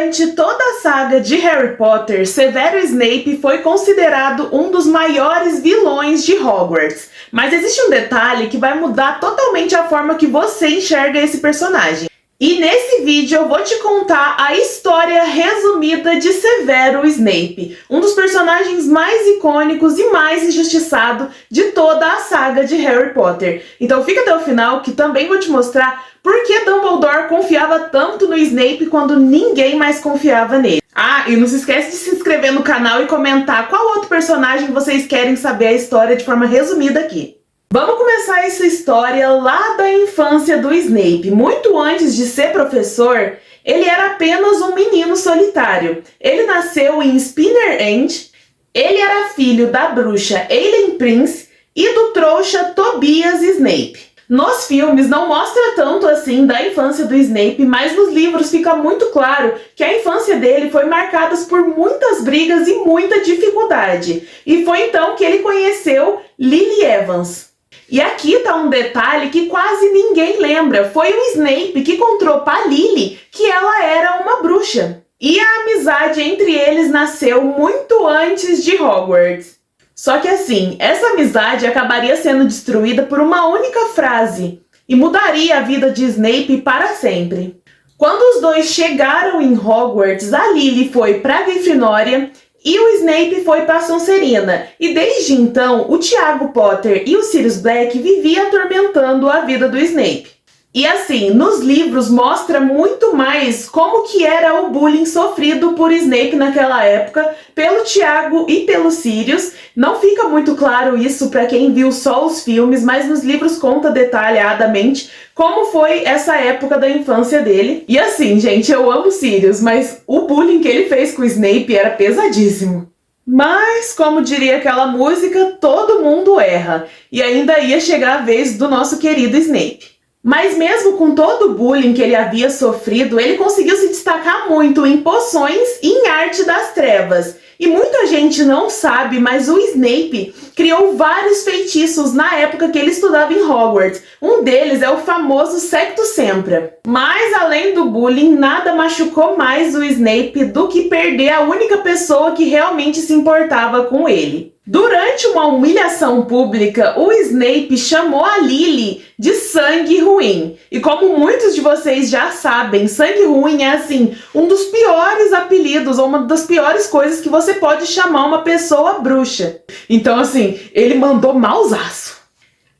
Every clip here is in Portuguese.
Durante toda a saga de Harry Potter, Severo Snape foi considerado um dos maiores vilões de Hogwarts. Mas existe um detalhe que vai mudar totalmente a forma que você enxerga esse personagem. E nesse vídeo eu vou te contar a história resumida de Severo Snape, um dos personagens mais icônicos e mais injustiçado de toda a saga de Harry Potter. Então fica até o final que também vou te mostrar por que Dumbledore confiava tanto no Snape quando ninguém mais confiava nele. Ah, e não se esquece de se inscrever no canal e comentar qual outro personagem vocês querem saber a história de forma resumida aqui. Vamos começar essa história lá da infância do Snape. Muito antes de ser professor, ele era apenas um menino solitário. Ele nasceu em Spinner End, ele era filho da bruxa Aileen Prince e do trouxa Tobias Snape. Nos filmes não mostra tanto assim da infância do Snape, mas nos livros fica muito claro que a infância dele foi marcada por muitas brigas e muita dificuldade. E foi então que ele conheceu Lily Evans. E aqui tá um detalhe que quase ninguém lembra. Foi o Snape que contou pra Lily que ela era uma bruxa. E a amizade entre eles nasceu muito antes de Hogwarts. Só que assim, essa amizade acabaria sendo destruída por uma única frase e mudaria a vida de Snape para sempre. Quando os dois chegaram em Hogwarts, a Lily foi pra Grifinória e o Snape foi para Sonserina, e desde então o Tiago Potter e o Sirius Black viviam atormentando a vida do Snape. E assim, nos livros mostra muito mais como que era o bullying sofrido por Snape naquela época, pelo Tiago e pelo Sirius. Não fica muito claro isso para quem viu só os filmes, mas nos livros conta detalhadamente como foi essa época da infância dele. E assim, gente, eu amo Sirius, mas o bullying que ele fez com o Snape era pesadíssimo. Mas, como diria aquela música, todo mundo erra. E ainda ia chegar a vez do nosso querido Snape. Mas mesmo com todo o bullying que ele havia sofrido, ele conseguiu se destacar muito em poções e em arte das trevas. E muita gente não sabe, mas o Snape criou vários feitiços na época que ele estudava em Hogwarts. Um deles é o famoso Sectumsempra. Mas além do bullying, nada machucou mais o Snape do que perder a única pessoa que realmente se importava com ele. Durante uma humilhação pública, o Snape chamou a Lily de sangue ruim. E como muitos de vocês já sabem, sangue ruim é assim, um dos piores apelidos, ou uma das piores coisas que você pode chamar uma pessoa bruxa. Então assim, ele mandou mausaço.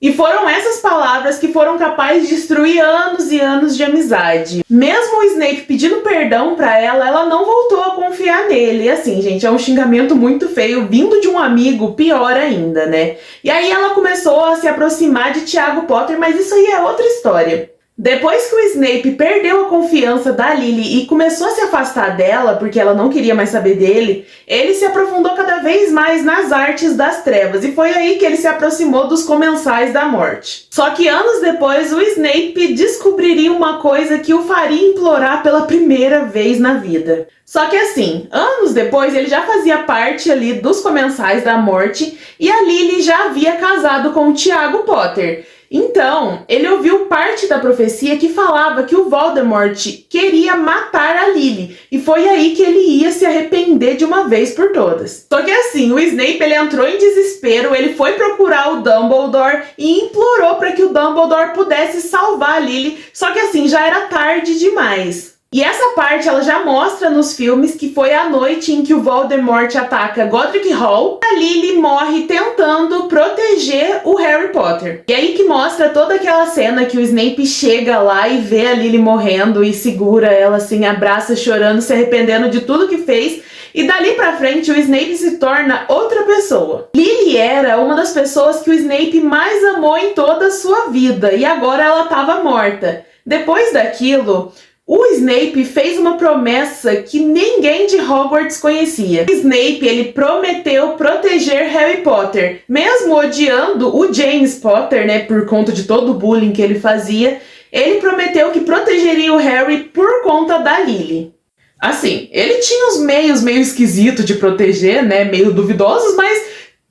E foram essas palavras que foram capazes de destruir anos e anos de amizade. Mesmo o Snape pedindo perdão pra ela não voltou a confiar nele. E assim, gente, é um xingamento muito feio, vindo de um amigo, pior ainda, né? E aí ela começou a se aproximar de Tiago Potter, mas isso aí é outra história. Depois que o Snape perdeu a confiança da Lily e começou a se afastar dela, porque ela não queria mais saber dele, ele se aprofundou cada vez mais nas artes das trevas, e foi aí que ele se aproximou dos Comensais da Morte. Só que anos depois, o Snape descobriria uma coisa que o faria implorar pela primeira vez na vida. Só que assim, anos depois ele já fazia parte ali dos Comensais da Morte, e a Lily já havia casado com o Tiago Potter. Então, ele ouviu parte da profecia que falava que o Voldemort queria matar a Lily, e foi aí que ele ia se arrepender de uma vez por todas. Só que assim, o Snape ele entrou em desespero, ele foi procurar o Dumbledore e implorou para que o Dumbledore pudesse salvar a Lily, só que assim, já era tarde demais. E essa parte ela já mostra nos filmes que foi a noite em que o Voldemort ataca Godric Hall. A Lily morre tentando proteger o Harry Potter. E aí que mostra toda aquela cena que o Snape chega lá e vê a Lily morrendo e segura ela assim, abraça chorando, se arrependendo de tudo que fez. E dali pra frente o Snape se torna outra pessoa. Lily era uma das pessoas que o Snape mais amou em toda a sua vida e agora ela estava morta. Depois daquilo, o Snape fez uma promessa que ninguém de Hogwarts conhecia. O Snape ele prometeu proteger Harry Potter, mesmo odiando o James Potter, né, por conta de todo o bullying que ele fazia. Ele prometeu que protegeria o Harry por conta da Lily. Assim, ele tinha uns meios meio esquisitos de proteger, né, meio duvidosos, mas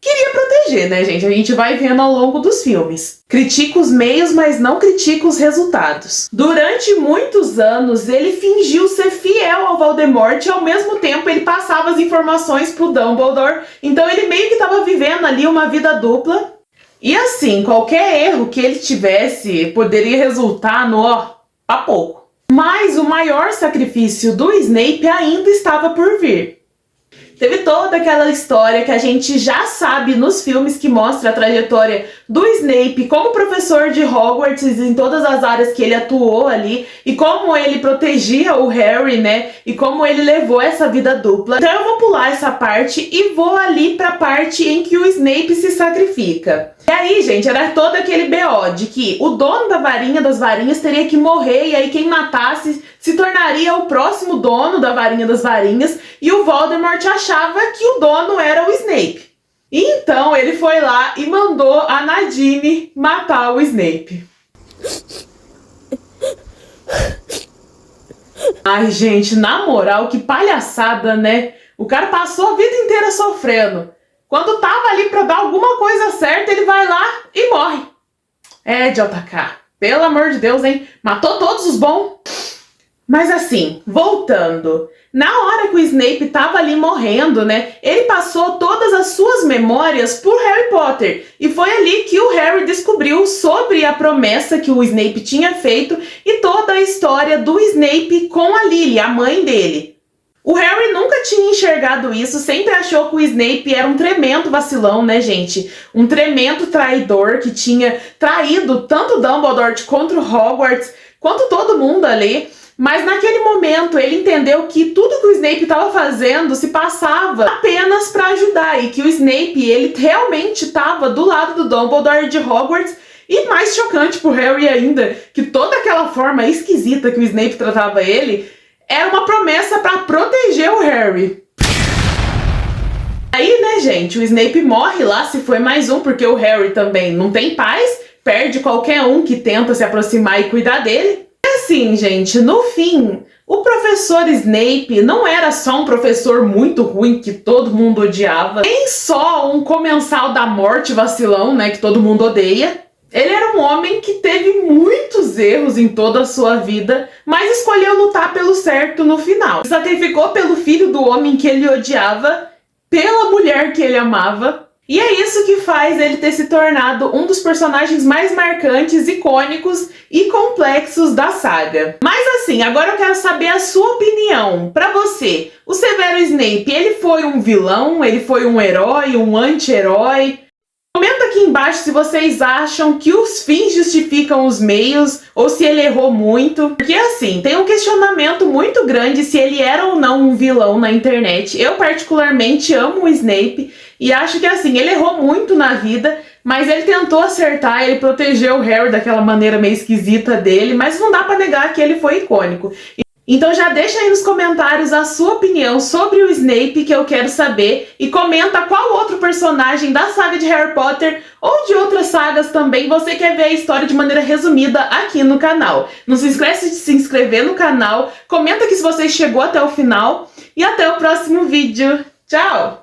queria proteger, né, gente? A gente vai vendo ao longo dos filmes. Critica os meios, mas não critica os resultados. Durante muitos anos, ele fingiu ser fiel ao Voldemort e ao mesmo tempo ele passava as informações pro Dumbledore. Então ele meio que estava vivendo ali uma vida dupla. E assim, qualquer erro que ele tivesse poderia resultar no a pouco. Mas o maior sacrifício do Snape ainda estava por vir. Teve toda aquela história que a gente já sabe nos filmes que mostra a trajetória do Snape como professor de Hogwarts em todas as áreas que ele atuou ali e como ele protegia o Harry, né? E como ele levou essa vida dupla. Então eu vou pular essa parte e vou ali pra parte em que o Snape se sacrifica. E aí, gente, era todo aquele BO de que o dono da varinha das varinhas teria que morrer e aí quem matasse se tornaria o próximo dono da varinha das varinhas e o Voldemort achava que o dono era o Snape. E então ele foi lá e mandou a Nadine matar o Snape. Ai, gente, na moral, que palhaçada, né? O cara passou a vida inteira sofrendo. Quando tava ali pra dar alguma coisa certa, ele vai lá e morre. É, JK, pelo amor de Deus, hein? Matou todos os bons. Mas assim, voltando, na hora que o Snape tava ali morrendo, né, ele passou todas as suas memórias pro Harry Potter. E foi ali que o Harry descobriu sobre a promessa que o Snape tinha feito e toda a história do Snape com a Lily, a mãe dele. O Harry nunca tinha enxergado isso, sempre achou que o Snape era um tremendo vacilão, né, gente? Um tremendo traidor que tinha traído tanto Dumbledore contra o Hogwarts, quanto todo mundo ali. Mas naquele momento ele entendeu que tudo que o Snape estava fazendo se passava apenas para ajudar e que o Snape ele realmente estava do lado do Dumbledore de Hogwarts. E mais chocante pro Harry ainda, que toda aquela forma esquisita que o Snape tratava ele era uma promessa para proteger o Harry. Aí, né, gente, o Snape morre lá, se foi mais um, porque o Harry também não tem paz, perde qualquer um que tenta se aproximar e cuidar dele. Assim, gente, no fim, o professor Snape não era só um professor muito ruim que todo mundo odiava, nem só um comensal da morte vacilão, né, que todo mundo odeia. Ele era um homem que teve muitos erros em toda a sua vida, mas escolheu lutar pelo certo no final. Sacrificou pelo filho do homem que ele odiava, pela mulher que ele amava. E é isso que faz ele ter se tornado um dos personagens mais marcantes, icônicos e complexos da saga. Mas assim, agora eu quero saber a sua opinião. Pra você, o Severo Snape, ele foi um vilão? Ele foi um herói? Um anti-herói? Comenta aqui embaixo se vocês acham que os fins justificam os meios ou se ele errou muito. Porque assim, tem um questionamento muito grande se ele era ou não um vilão na internet. Eu particularmente amo o Snape e acho que assim, ele errou muito na vida, mas ele tentou acertar, ele protegeu o Harry daquela maneira meio esquisita dele, mas não dá pra negar que ele foi icônico. Então já deixa aí nos comentários a sua opinião sobre o Snape, que eu quero saber, e comenta qual outro personagem da saga de Harry Potter ou de outras sagas também você quer ver a história de maneira resumida aqui no canal. Não se esquece de se inscrever no canal, comenta aqui se você chegou até o final e até o próximo vídeo. Tchau!